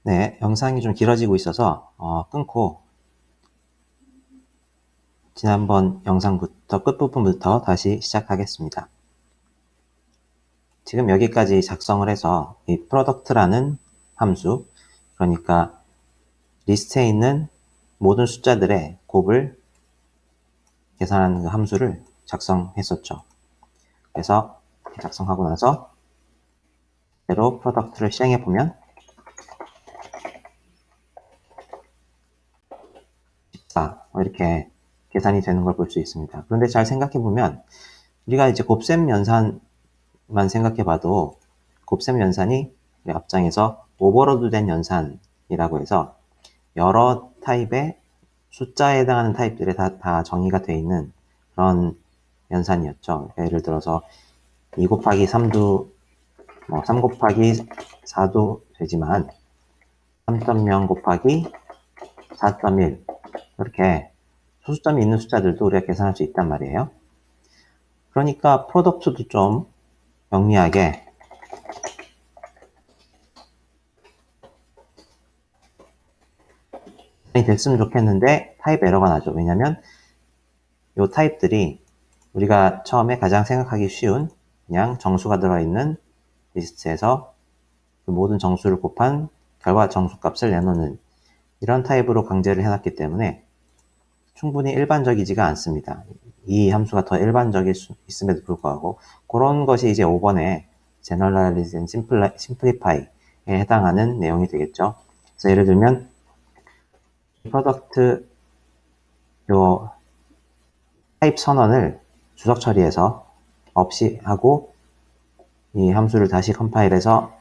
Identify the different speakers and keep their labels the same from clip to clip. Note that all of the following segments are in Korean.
Speaker 1: 네, 영상이 좀 길어지고 있어서 끊고 지난번 영상부터 끝부분부터 다시 시작하겠습니다. 지금 여기까지 작성을 해서 이 product라는 함수, 그러니까 리스트에 있는 모든 숫자들의 곱을 계산하는 그 함수를 작성했었죠. 그래서 작성하고 나서 그대로 product를 실행해 보면 14 이렇게 계산이 되는 걸 볼 수 있습니다. 그런데 잘 생각해 보면 우리가 이제 곱셈 연산만 생각해 봐도 곱셈 연산이 앞장에서 오버로드 된 연산이라고 해서 여러 타입의 숫자에 해당하는 타입들이 다 정의가 되어 있는 그런 연산이었죠. 예를 들어서 2 곱하기 3도 3 곱하기 4도 되지만 3.0 곱하기 4.1 이렇게 소수점이 있는 숫자들도 우리가 계산할 수 있단 말이에요. 그러니까 프로덕트도 좀 영리하게 됐으면 좋겠는데 타입 에러가 나죠. 왜냐면 이 타입들이 우리가 처음에 가장 생각하기 쉬운 그냥 정수가 들어있는 리스트에서 그 모든 정수를 곱한 결과 정수값을 내놓는 이런 타입으로 강제를 해놨기 때문에 충분히 일반적이지가 않습니다. 이 함수가 더 일반적일 수 있음에도 불구하고 그런 것이 이제 5번에 Generalize and Simplify에 해당하는 내용이 되겠죠. 그래서 예를 들면 프로덕트 요 타입 선언을 주석 처리해서 없이 하고 이 함수를 다시 컴파일해서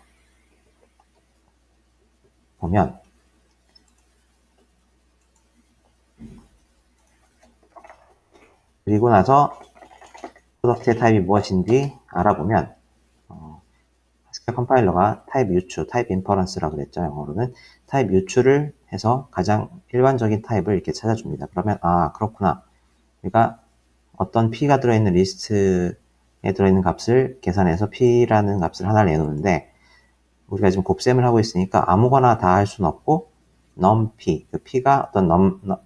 Speaker 1: 보면 그리고 나서 프로덕트의 타입이 무엇인지 알아보면 하스켈 컴파일러가 타입 유추, 타입 인퍼런스라고 그랬죠. 영어로는 타입 유추를 해서 가장 일반적인 타입을 이렇게 찾아줍니다. 그러면 그렇구나. 그러니까 어떤 P가 들어있는 리스트에 들어있는 값을 계산해서 P라는 값을 하나를 내놓는데 우리가 지금 곱셈을 하고 있으니까 아무거나 다 할 수는 없고 num-P, 그 P가 어떤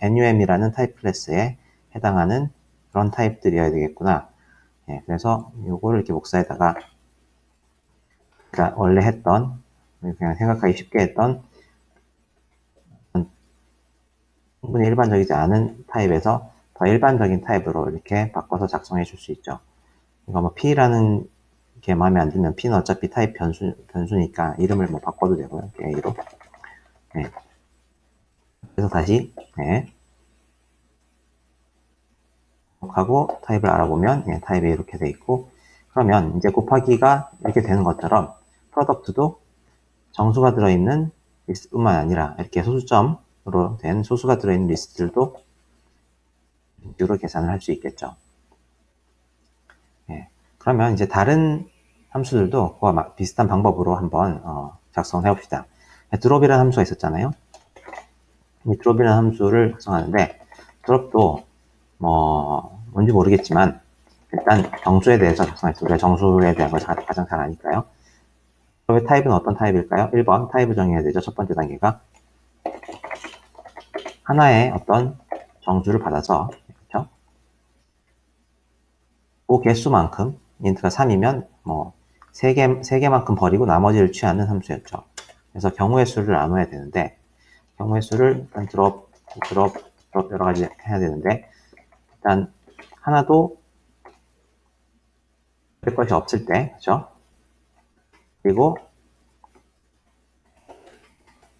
Speaker 1: num이라는 타입 클래스에 해당하는 그런 타입들이어야 되겠구나. 그래서 요거를 이렇게 복사에다가 그러니까 원래 했던 그냥 생각하기 쉽게 했던 충분히 일반적이지 않은 타입에서 더 일반적인 타입으로 이렇게 바꿔서 작성해 줄 수 있죠. 그러니까 P라는 게 마음에 안 들면 P는 어차피 타입 변수니까 이름을 바꿔도 되고요. A로. 그래서 다시 하고 타입을 알아보면 타입이 이렇게 돼 있고 그러면 이제 곱하기가 이렇게 되는 것처럼 프로덕트도 정수가 들어있는 리스트뿐만 아니라 이렇게 소수점으로 된 소수가 들어있는 리스트들도 유로 계산을 할 수 있겠죠. 그러면 이제 다른 함수들도 그와 비슷한 방법으로 한번 작성을 해봅시다. 드롭이라는 함수가 있었잖아요. 이 드롭이라는 함수를 작성하는데 드롭도 뭔지 모르겠지만 일단 정수에 대해서 작성했어요. 우리가 정수에 대한 걸 가장 잘 아니까요. 드롭의 타입은 어떤 타입일까요? 1번 타입을 정해야 되죠. 첫 번째 단계가 하나의 어떤 정수를 받아서 그렇죠? 그 개수만큼 인트가 3이면 3개만큼 버리고 나머지를 취하는 함수였죠. 그래서 경우의 수를 나눠야 되는데 경우의 수를 일단 드롭 여러 가지 해야 되는데 일단 하나도 뺄 것이 없을 때 그렇죠? 그리고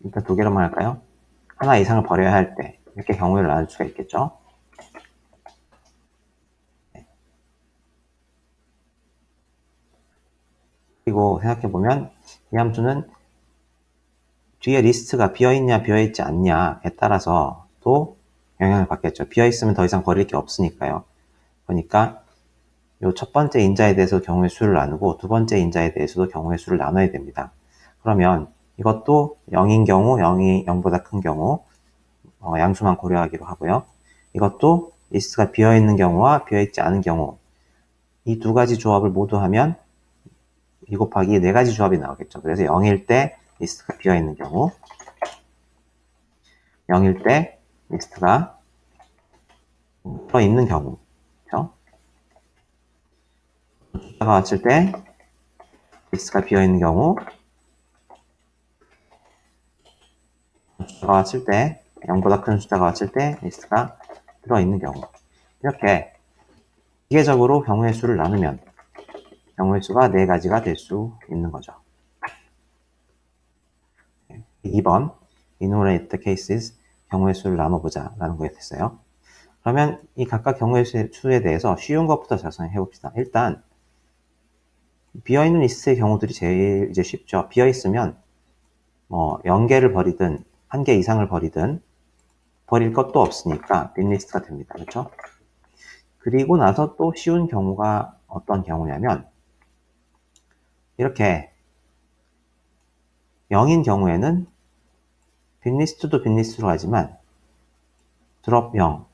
Speaker 1: 일단 2개로만 할까요? 하나 이상을 버려야 할 때 이렇게 경우를 나눌 수가 있겠죠. 그리고 생각해보면 이 함수는 뒤에 리스트가 비어있냐 비어있지 않냐에 따라서 또 영향을 받겠죠. 비어있으면 더 이상 버릴 게 없으니까요. 그러니까 이 첫 번째 인자에 대해서 경우의 수를 나누고 두 번째 인자에 대해서도 경우의 수를 나눠야 됩니다. 그러면 이것도 0인 경우, 0이 0보다 큰 경우 양수만 고려하기로 하고요. 이것도 리스트가 비어있는 경우와 비어있지 않은 경우 이 두 가지 조합을 모두 하면 2 곱하기 4가지 조합이 나오겠죠. 그래서 0일 때 리스트가 비어있는 경우 0일 때 리스트가 들어있는 경우, 그렇죠? 숫자가 왔을 때 리스트가 비어있는 경우, 숫자가 왔을 때 0보다 큰 숫자가 왔을 때 리스트가 들어있는 경우, 이렇게 기계적으로 경우의 수를 나누면 경우의 수가 4가지가 될 수 있는 거죠. 2번 enumerate the cases, 경우의 수를 나눠보자 라는 거에 됐어요. 그러면 이 각각 경우의 수에 대해서 쉬운 것부터 작성해 봅시다. 일단 비어있는 리스트의 경우들이 제일 이제 쉽죠. 비어있으면 뭐 0개를 버리든 1개 이상을 버리든 버릴 것도 없으니까 빈 리스트가 됩니다. 그렇죠? 그리고 나서 또 쉬운 경우가 어떤 경우냐면 이렇게 0인 경우에는 빈리스트도 빈리스트로 가지만 드롭 0,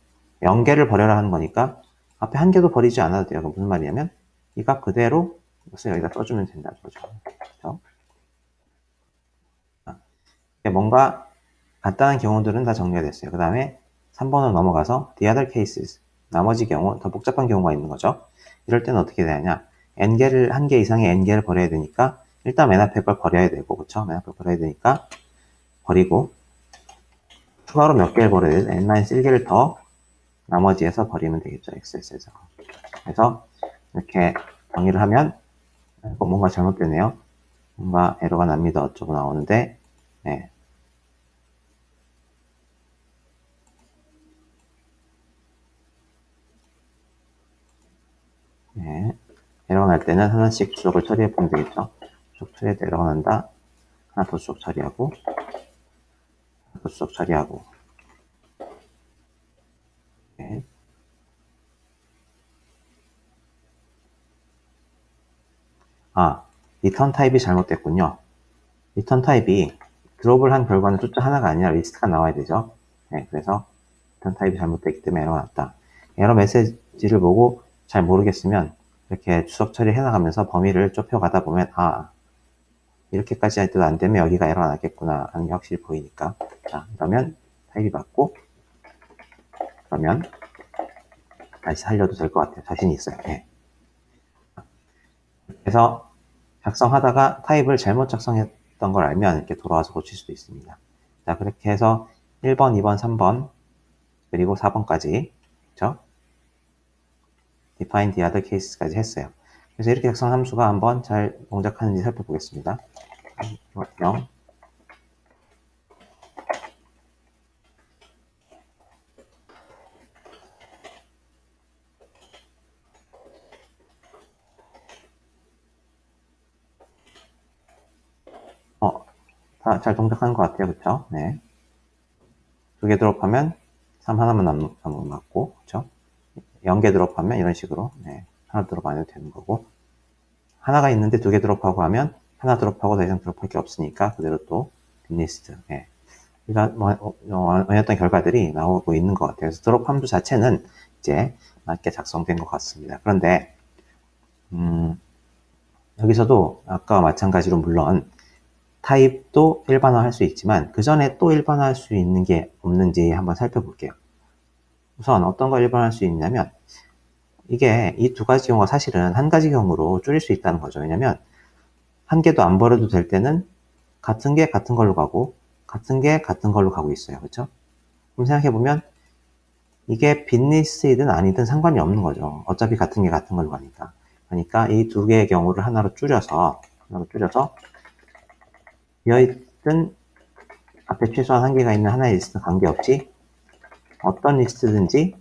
Speaker 1: 0개를 버려라 하는 거니까 앞에 1개도 버리지 않아도 돼요. 무슨 말이냐면 이 값 그대로 이것을 여기다 써주면 된다는 거죠. 그렇죠? 뭔가 간단한 경우들은 다 정리가 됐어요. 그 다음에 3번으로 넘어가서 the other cases, 나머지 경우, 더 복잡한 경우가 있는 거죠. 이럴 때는 어떻게 되느냐, n개를, 1개 이상의 n개를 버려야 되니까 일단 맨 앞에 걸 버려야 되고, 그쵸? 맨 앞에 걸 버려야 되니까 버리고 추가로 몇 개를 버려야 되죠? n-1개를 더 나머지에서 버리면 되겠죠. XS에서. 그래서 이렇게 정리를 하면 뭔가 잘못되네요. 뭔가 에러가 납니다. 어쩌고 나오는데, 네. 네. 에러가 날 때는 하나씩 수속을 처리해 보면 되겠죠. 수속 처리해도 에러가 난다. 하나 더 수속 처리하고, 하나 더 수속 처리하고. 네. 리턴 타입이 잘못됐군요. 리턴 타입이 드롭을 한 결과는 숫자 하나가 아니라 리스트가 나와야 되죠. 네, 그래서 리턴 타입이 잘못됐기 때문에 에러가 났다. 에러 메시지를 보고 잘 모르겠으면 이렇게 추적 처리해 나가면서 범위를 좁혀가다 보면 이렇게까지 할 때도 안 되면 여기가 에러가 났겠구나 하는 게 확실히 보이니까. 자, 그러면 타입이 맞고 그러면 다시 살려도 될 것 같아요. 자신이 있어요. 네. 그래서 작성하다가 타입을 잘못 작성했던 걸 알면 이렇게 돌아와서 고칠 수도 있습니다. 자, 그렇게 해서 1번, 2번, 3번, 그리고 4번까지, 그쵸? define the other cases까지 했어요. 그래서 이렇게 작성 함수가 한번 잘 동작하는지 살펴보겠습니다. 0. 다 잘 동작하는 것 같아요. 그쵸? 네. 2개 드롭하면 3 하나만 남고, 그쵸? 0개 드롭하면 이런 식으로, 네. 하나 드롭 안 해도 되는 거고. 하나가 있는데 2개 드롭하고 하면 하나 드롭하고 더 이상 드롭할 게 없으니까 그대로 또 빈리스트. 네. 우리가 원했던 결과들이 나오고 있는 것 같아요. 그래서 드롭 함수 자체는 이제 맞게 작성된 것 같습니다. 그런데 여기서도 아까와 마찬가지로 물론 타입도 일반화할 수 있지만 그 전에 또 일반화할 수 있는 게 없는지 한번 살펴볼게요. 우선 어떤 걸 일반화할 수 있냐면 이게 이 2가지 경우가 사실은 한 가지 경우로 줄일 수 있다는 거죠. 왜냐면 한 개도 안 버려도 될 때는 같은 게 같은 걸로 가고 같은 게 같은 걸로 가고 있어요. 그렇죠? 그럼 생각해보면 이게 빈리스트이든 아니든 상관이 없는 거죠. 어차피 같은 게 같은 걸로 가니까. 그러니까 이 2개의 경우를 하나로 줄여서 비어있든 앞에 최소한 1개가 있는 하나의 리스트는 관계없이 어떤 리스트든지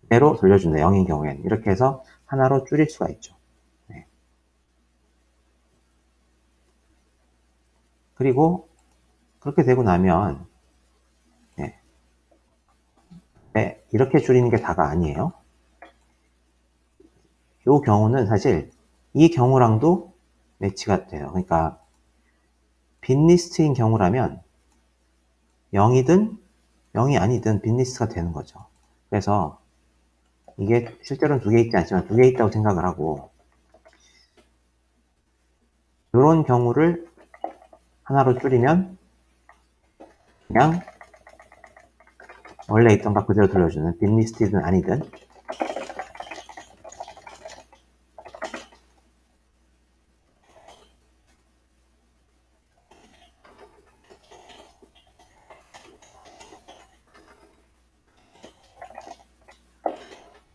Speaker 1: 그대로 돌려준다. 0인 경우에는. 이렇게 해서 하나로 줄일 수가 있죠. 네. 그리고 그렇게 되고 나면 이렇게 줄이는 게 다가 아니에요. 이 경우는 사실 이 경우랑도 매치가 돼요. 그러니까 빈리스트인 경우라면 0이든 0이 아니든 빈리스트가 되는 거죠. 그래서 이게 실제로는 2개 있지 않지만 2개 있다고 생각을 하고 이런 경우를 하나로 줄이면 그냥 원래 있던 값 그대로 돌려주는 빈리스티드는 아니든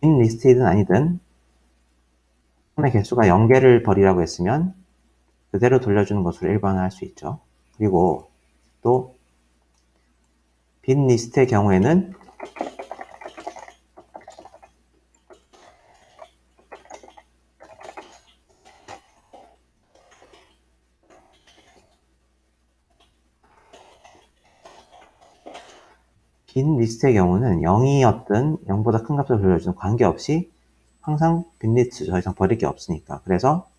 Speaker 1: 빈리스티드는 아니든 의 개수가 0개를 버리라고 했으면 그대로 돌려주는 것으로 일반화할 수 있죠. 그리고 또 빈리스트의 경우에는 빈 리스트의 경우는 0이었든 0보다 큰 값을 돌려주는 관계없이 항상 빈 리스트 더 이상 버릴 게 없으니까. 그래서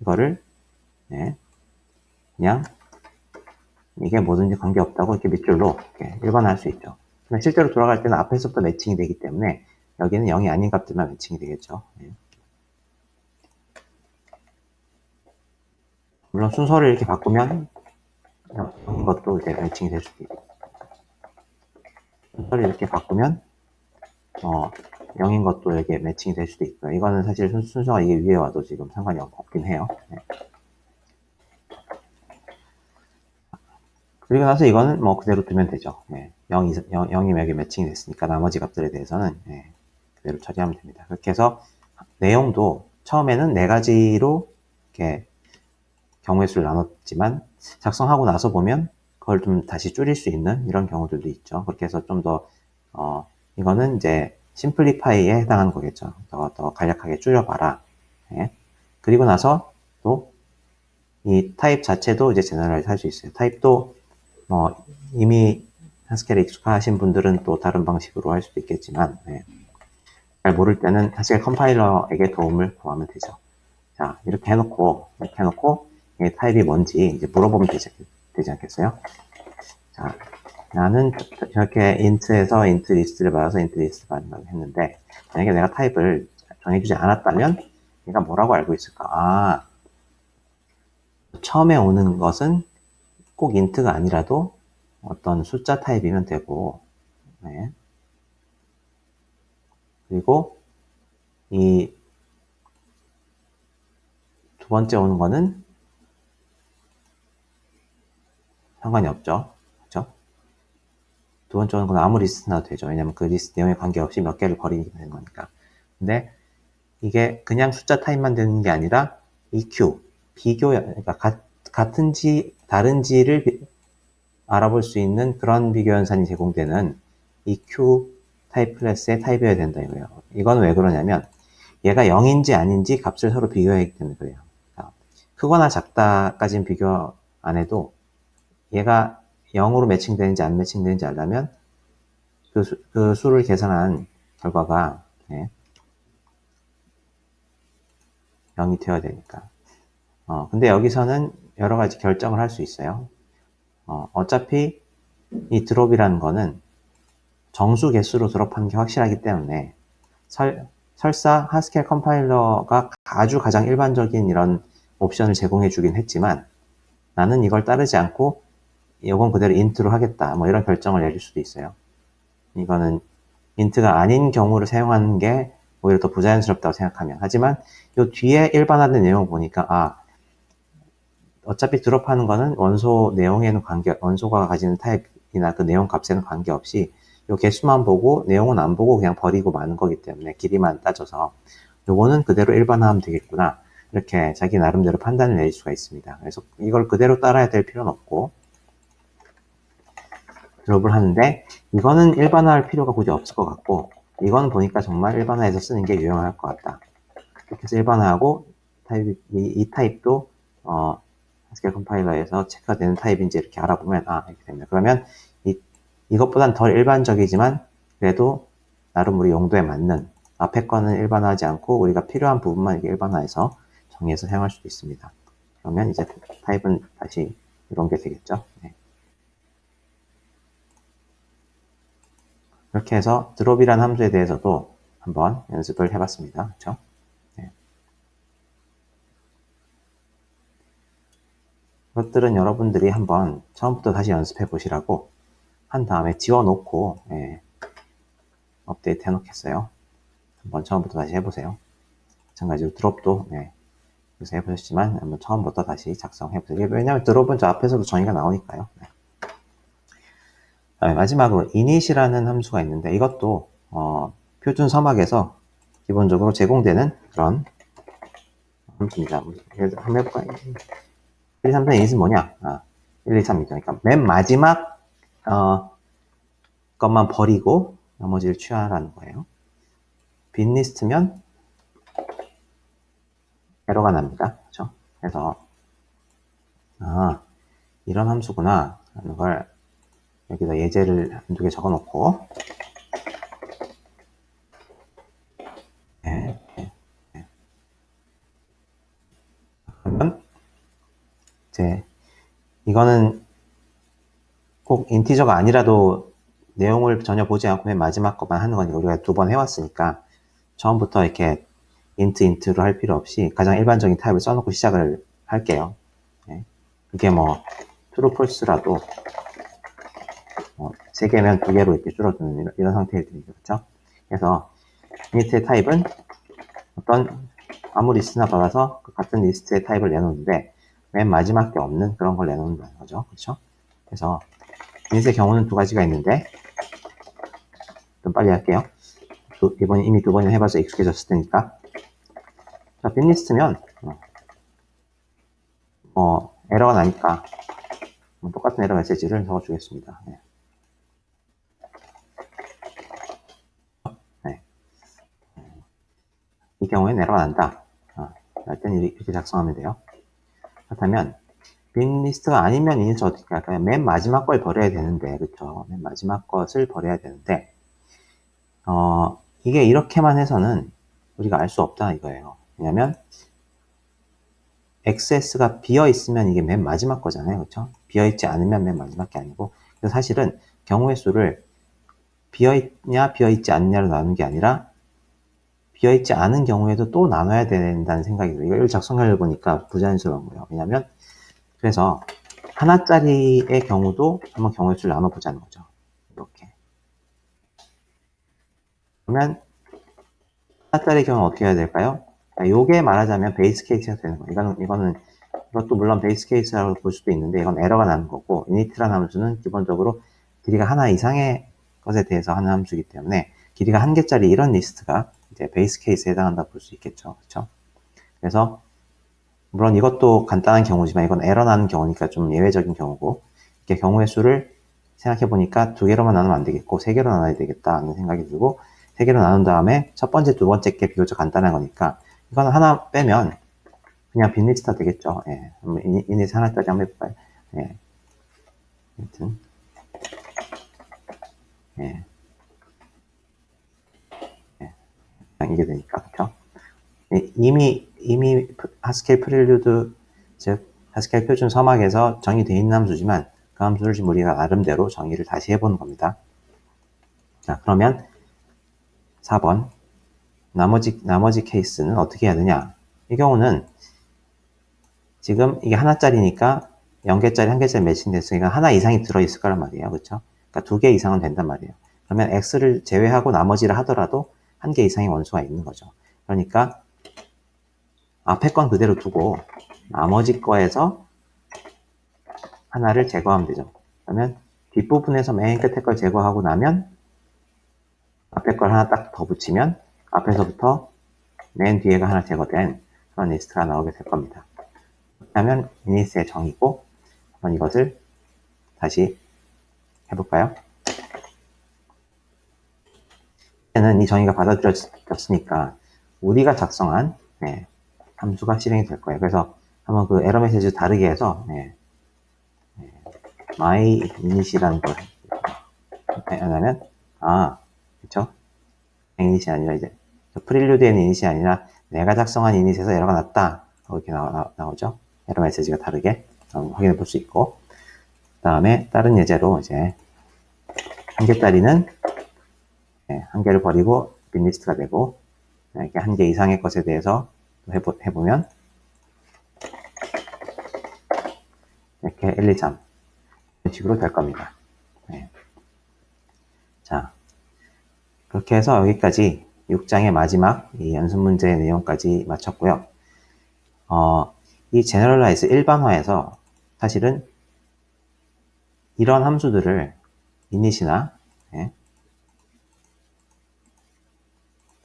Speaker 1: 이거를 그냥 이게 뭐든지 관계없다고 이렇게 밑줄로 이렇게 일반화할 수 있죠. 근데 실제로 돌아갈 때는 앞에서부터 매칭이 되기 때문에 여기는 0이 아닌 값들만 매칭이 되겠죠. 물론 순서를 이렇게 바꾸면 이것도 이제 매칭이 될 수도 있고, 순서를 이렇게 바꾸면 0인 것도 여기에 매칭이 될 수도 있고요. 이거는 사실 순서가 이게 위에 와도 지금 상관이 없긴 해요. 그리고 나서 이거는 뭐 그대로 두면 되죠. 0이 여기 매칭이 됐으니까 나머지 값들에 대해서는 그대로 처리하면 됩니다. 그렇게 해서 내용도 처음에는 4가지로 이렇게 경우의 수를 나눴지만 작성하고 나서 보면 그걸 좀 다시 줄일 수 있는 이런 경우들도 있죠. 그렇게 해서 좀 더 이거는 이제 심플리파이에 해당하는 거겠죠. 더 간략하게 줄여봐라. 그리고 나서 또 이 타입 자체도 이제 제너럴라이즈 할 수 있어요. 타입도 이미 하스켈에 익숙하신 분들은 또 다른 방식으로 할 수도 있겠지만 잘 모를 때는 하스켈 컴파일러에게 도움을 구하면 되죠. 자, 이렇게 해놓고 이 타입이 뭔지 이제 물어보면 되지 않겠어요? 자, 나는 저렇게 int에서 int 리스트를 받아서 int 리스트 받는다고 했는데 만약에 내가 타입을 정해주지 않았다면 얘가 뭐라고 알고 있을까? 처음에 오는 것은 꼭 int가 아니라도 어떤 숫자 타입이면 되고, 그리고 이 두 번째 오는 거는 상관이 없죠. 그렇죠? 두 번째 오는 건 아무 리스트나 되죠. 왜냐면 그 리스트 내용에 관계없이 몇 개를 버리게 되는 거니까. 근데 이게 그냥 숫자 타입만 되는 게 아니라 EQ, 그러니까 같은지 다른지를 알아볼 수 있는 그런 비교 연산이 제공되는 EQ 타입 클래스의 타입이어야 된다 이거예요. 이건 왜 그러냐면 얘가 0인지 아닌지 값을 서로 비교하기 때문에 그래요. 크거나 작다까지는 비교 안 해도 얘가 0으로 매칭되는지 안 매칭되는지 알려면 그 수를 계산한 결과가 0이 되어야 되니까. 근데 여기서는 여러 가지 결정을 할 수 있어요. 어차피 이 드롭이라는 거는 정수 개수로 드롭하는 게 확실하기 때문에 설사 하스켈 컴파일러가 아주 가장 일반적인 이런 옵션을 제공해 주긴 했지만 나는 이걸 따르지 않고 이건 그대로 int로 하겠다 뭐 이런 결정을 내릴 수도 있어요. 이거는 int가 아닌 경우를 사용하는 게 오히려 더 부자연스럽다고 생각하면 하지만 이 뒤에 일반화된 내용을 보니까 어차피 드롭하는 거는 원소 내용에는 원소가 가지는 타입이나 그 내용 값에는 관계없이 요 개수만 보고 내용은 안 보고 그냥 버리고 마는 거기 때문에 길이만 따져서 요거는 그대로 일반화하면 되겠구나. 이렇게 자기 나름대로 판단을 내릴 수가 있습니다. 그래서 이걸 그대로 따라야 될 필요는 없고 드롭을 하는데 이거는 일반화할 필요가 굳이 없을 것 같고 이건 보니까 정말 일반화해서 쓰는 게 유용할 것 같다. 이렇게 해서 일반화하고 이 타입도 하스켈 컴파일러에서 체크가 되는 타입인지 이렇게 알아보면 이렇게 됩니다. 그러면 이것보단 덜 일반적이지만 그래도 나름 우리 용도에 맞는 앞에 거는 일반화하지 않고 우리가 필요한 부분만 이렇게 일반화해서 정의해서 사용할 수도 있습니다. 그러면 이제 타입은 다시 이런 게 되겠죠. 이렇게 해서 드롭이라는 함수에 대해서도 한번 연습을 해봤습니다. 그렇죠? 이것들은 여러분들이 한번 처음부터 다시 연습해 보시라고 한 다음에 지워놓고 업데이트 해놓겠어요. 한번 처음부터 다시 해보세요. 마찬가지로 드롭도 그래서 해보셨지만 한번 처음부터 다시 작성해보세요. 왜냐하면 드롭은 저 앞에서도 정의가 나오니까요. 마지막으로 init이라는 함수가 있는데 이것도 표준 서막에서 기본적으로 제공되는 그런 함수입니다. 한번 해볼까요? 1, 2, 3, 4 init은 뭐냐? 1, 2, 3이죠. 그러니까 맨 마지막 것만 버리고 나머지를 취하라는 거예요. 빈 리스트면 에러가 납니다. 그렇죠? 그래서 이런 함수구나 하는 걸 여기다 예제를 한두 개 적어 놓고 그러면 이제 이거는 꼭 인티저가 아니라도 내용을 전혀 보지 않고 맨 마지막 것만 하는 거니까 우리가 두 번 해왔으니까 처음부터 이렇게 인트로 할 필요 없이 가장 일반적인 타입을 써놓고 시작을 할게요. 그게 뭐 true, false라도 3개면 2개로 이렇게 줄어드는 이런 상태일 테니까 그렇죠? 그래서 init의 타입은 어떤 아무 리스트나 받아서 그 같은 리스트의 타입을 내놓는데 맨 마지막 게 없는 그런 걸 내놓는다는 거죠. 그렇죠? 그래서 init의 경우는 두 가지가 있는데 좀 빨리 할게요. 이번 이미 두 번이나 해봐서 익숙해졌을 테니까. 자, 빈 리스트면 에러가 나니까 똑같은 에러 메시지를 적어주겠습니다. 이 경우에는 에러가 난다. 할 때는 이렇게 작성하면 돼요. 그렇다면 빈 리스트가 아니면 init 어떻게 할까요? 맨 마지막 걸 버려야 되는데, 그쵸? 맨 마지막 것을 버려야 되는데, 이게 이렇게만 해서는 우리가 알 수 없다 이거예요. 왜냐면 XS가 비어있으면 이게 맨 마지막 거잖아요. 그쵸? 비어있지 않으면 맨 마지막 게 아니고, 그래서 사실은 경우의 수를 비어있냐, 비어있지 않냐로 나누는 게 아니라, 비어있지 않은 경우에도 또 나눠야 된다는 생각이 들어요. 이걸 작성하려 보니까 부자연스러운 거예요. 왜냐면, 그래서 하나짜리의 경우도 한번 경우의 수를 나눠보자는 거죠. 이렇게. 그러면, 하나짜리 경우는 어떻게 해야 될까요? 요게 말하자면 베이스 케이스가 되는 거예요. 이것도 물론 베이스 케이스라고 볼 수도 있는데, 이건 에러가 나는 거고, init라는 함수는 기본적으로 길이가 하나 이상의 것에 대해서 하는 함수이기 때문에, 길이가 1개짜리 이런 리스트가 이제 베이스 케이스에 해당한다고 볼 수 있겠죠. 그렇죠? 그래서 물론 이것도 간단한 경우지만 이건 에러 나는 경우니까 좀 예외적인 경우고 이렇게 경우의 수를 생각해 보니까 2개로만 나누면 안 되겠고 3개로 나눠야 되겠다 하는 생각이 들고 3개로 나눈 다음에 첫 번째, 두 번째 게 비교적 간단한 거니까 이거는 하나 빼면 그냥 빈 리스트가 되겠죠. init 하나짜리 한번 해볼까요? 아무튼 이게 되니까 그렇죠? 이미 하스케일 프릴류드 즉 하스케일 표준 서막에서 정의되어 있는 함수지만 그 함수를 지금 우리가 나름대로 정의를 다시 해보는 겁니다. 자, 그러면 4번 나머지 케이스는 어떻게 해야 되냐? 이 경우는 지금 이게 하나짜리니까 0개짜리, 1개짜리 매칭됐으니까 하나 이상이 들어있을 거란 말이에요. 그렇죠? 그러니까 2개 이상은 된단 말이에요. 그러면 x를 제외하고 나머지를 하더라도 1개 이상의 원수가 있는 거죠. 그러니까 앞에 건 그대로 두고 나머지 거에서 하나를 제거하면 되죠. 그러면 뒷부분에서 맨 끝에 걸 제거하고 나면 앞에 걸 하나 딱 더 붙이면 앞에서부터 맨 뒤에가 하나 제거된 그런 리스트가 나오게 될 겁니다. 그러면 init의 정의고 한번 이것을 다시 해볼까요? 이제는 이 정의가 받아들여졌으니까 우리가 작성한 함수가 실행이 될 거예요. 그래서 한번 그 에러 메시지 다르게 해서 my init이라는 걸 하면 그쵸? init이 아니라 이제 프릴류드의 init이 아니라 내가 작성한 init에서 에러가 났다 이렇게 나오죠. 에러 메시지가 다르게 확인해 볼 수 있고 그 다음에 다른 예제로 이제 1개짜리는 1개를 버리고 빈 리스트가 되고 이렇게 1개 이상의 것에 대해서 해보면 이렇게 1, 2, 3 이런 식으로 될 겁니다. 네. 자, 그렇게 해서 여기까지 6장의 마지막 이 연습 문제의 내용까지 마쳤고요. 이 제너럴라이즈 일반화에서 사실은 이런 함수들을 이닛이나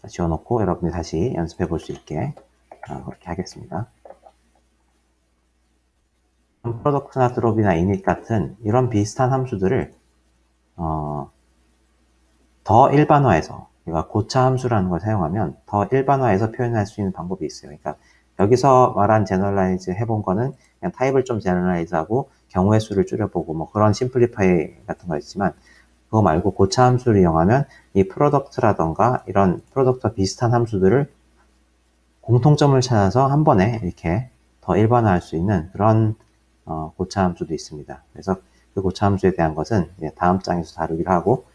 Speaker 1: 지워놓고 여러분이 다시 연습해 볼 수 있게 그렇게 하겠습니다. 프로덕트나 드롭이나 이닛 같은 이런 비슷한 함수들을 더 일반화해서 우리가 고차 함수라는 걸 사용하면 더 일반화해서 표현할 수 있는 방법이 있어요. 그러니까 여기서 말한 제너럴라이즈 해본 거는 그냥 타입을 좀 제너럴라이즈하고 경우의 수를 줄여보고 뭐 그런 심플리파이 같은 거 있지만 그거 말고 고차 함수를 이용하면 이 프로덕트라던가 이런 프로덕트와 비슷한 함수들을 공통점을 찾아서 한 번에 이렇게 더 일반화할 수 있는 그런 고차 함수도 있습니다. 그래서 그 고차 함수에 대한 것은 다음 장에서 다루기로 하고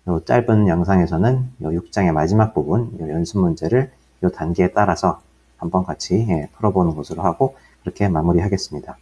Speaker 1: 요 짧은 영상에서는 요 6장의 마지막 부분, 요 연습 문제를 요 단계에 따라서 한번 같이 풀어보는 것으로 하고 그렇게 마무리하겠습니다.